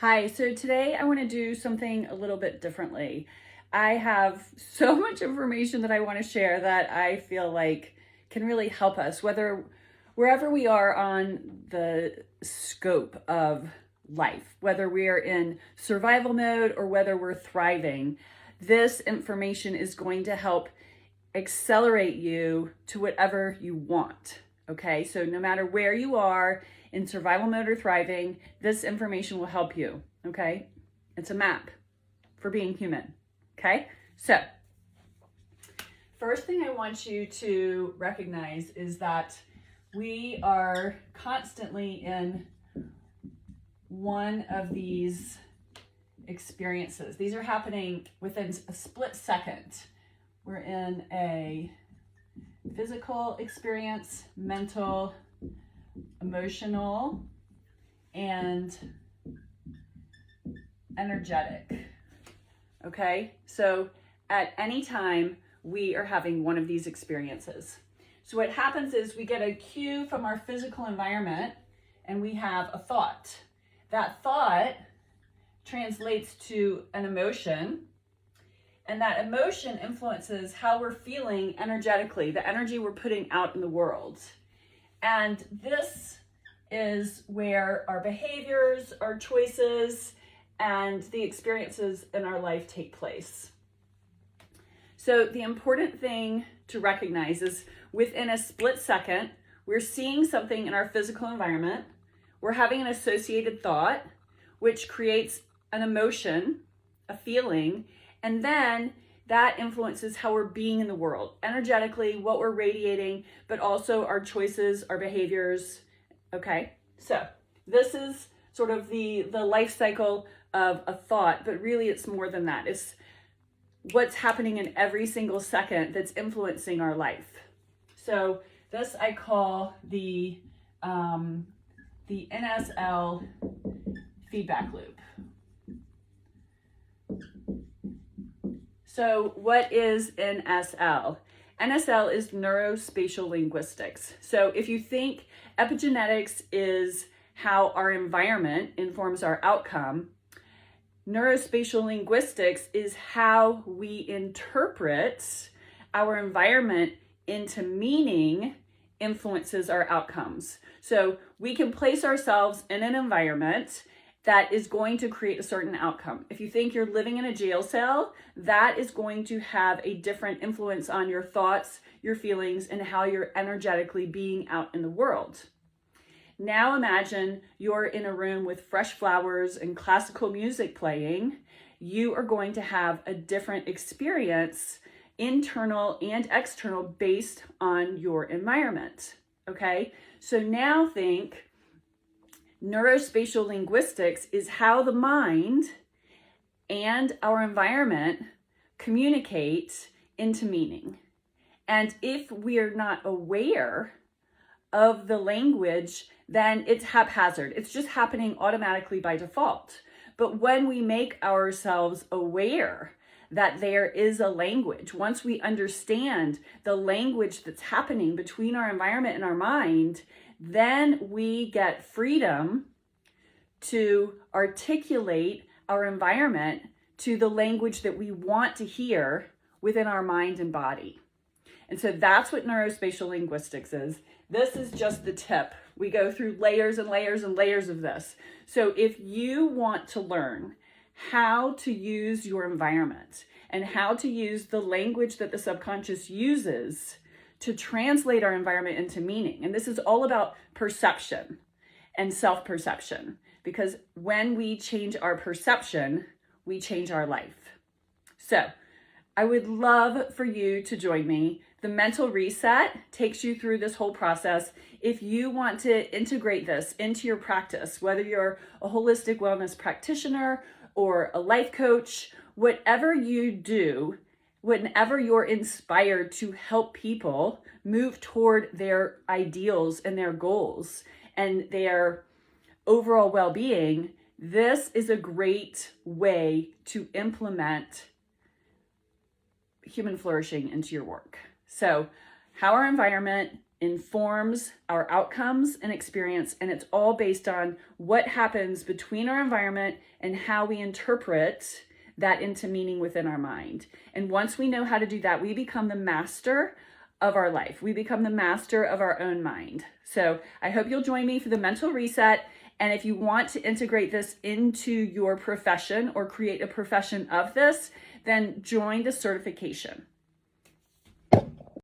Hi, so today I want to do something a little bit differently. I have so much information that I want to share that I feel like can really help us, wherever we are on the scope of life, whether we are in survival mode or whether we're thriving. This information is going to help accelerate you to whatever you want. Okay, so no matter where you are in survival mode or thriving, this information will help you. Okay, it's a map for being human. Okay, so first thing I want you to recognize is that we are constantly in one of these experiences. These are happening within a split second. We're in a physical experience, mental, emotional, and energetic. Okay, so at any time we are having one of these experiences. So what happens is we get a cue from our physical environment and we have a thought. That thought translates to an emotion, and that emotion influences how we're feeling energetically, the energy we're putting out in the world. And this is where our behaviors, our choices, and the experiences in our life take place. So the important thing to recognize is within a split second, we're seeing something in our physical environment, we're having an associated thought, which creates an emotion, a feeling, and then that influences how we're being in the world, energetically, what we're radiating, but also our choices, our behaviors. Okay, so this is sort of the life cycle of a thought, but really it's more than that. It's what's happening in every single second that's influencing our life. So this I call the Nsl Feedback Loop. So what is Nsl? Nsl is NeuroSpatial Linguistics. So if you think epigenetics is how our environment informs our outcome, NeuroSpatial Linguistics is how we interpret our environment into meaning influences our outcomes. So we can place ourselves in an environment that is going to create a certain outcome. If you think you're living in a jail cell, that is going to have a different influence on your thoughts, your feelings, and how you're energetically being out in the world. Now imagine you're in a room with fresh flowers and classical music playing. You are going to have a different experience, internal and external, based on your environment. Okay, so now think NeuroSpatial Linguistics is how the mind and our environment communicate into meaning. And if we're not aware of the language, then it's haphazard. It's just happening automatically by default. But when we make ourselves aware that there is a language, once we understand the language that's happening between our environment and our mind, then we get freedom to articulate our environment to the language that we want to hear within our mind and body. And so that's what NeuroSpatial Linguistics is. This is just the tip. We go through layers and layers and layers of this. So if you want to learn how to use your environment and how to use the language that the subconscious uses to translate our environment into meaning, and this is all about perception and self-perception, because when we change our perception, we change our life. So I would love for you to join me. The mental reset takes you through this whole process. If you want to integrate this into your practice, whether you're a holistic wellness practitioner or a life coach, whatever you do, whenever you're inspired to help people move toward their ideals and their goals and their overall well-being, this is a great way to implement human flourishing into your work. So how our environment informs our outcomes and experience, and it's all based on what happens between our environment and how we interpret that into meaning within our mind. And once we know how to do that, we become the master of our life. We become the master of our own mind. So I hope you'll join me for the mental reset. And if you want to integrate this into your profession or create a profession of this, then join the certification.